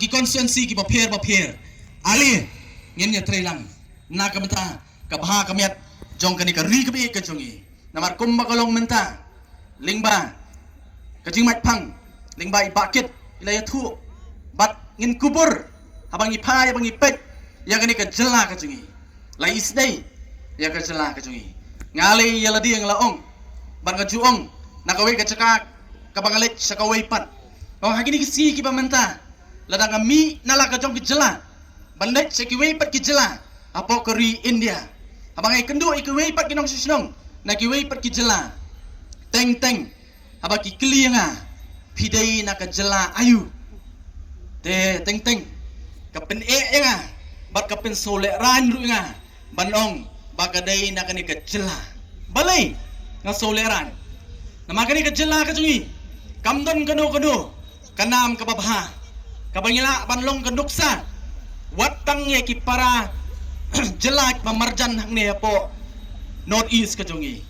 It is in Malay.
ki konstituensi ki bapher ali ngin nya trelang na kamta kabha kamiat jong kani ka ri kabi ka jongi namar kum makalong menta lingba kajing mat pang lingba ibakit ilaya thu bat ngin kubur habang ipa ya bang ipet ya kani ka jela ka jongi lai isdai ya ka jela ka jongi ngali ya ladi yang laong ban ka juong nakawe ka cakak kabangalit sa kaway pat oh hagini kisi ki pamenta ladang kami nala ka jong ki jela bandai sa kiway pat ki jela apo kari India habang ay kendo ikiway pat kinong susunong na kiway pat ki jela teng habang ki kli nga pidai na ka jela ayu te teng kapin nga bat kapin sole ran ru nga banong bagaday na kani ka jela balay nga sole ran na makani ka jela ka jungi kamdon kano kanam kababha kabangila banlong kanduksa watang ye ki para jelak mamarjan hang ne po north east ka jungi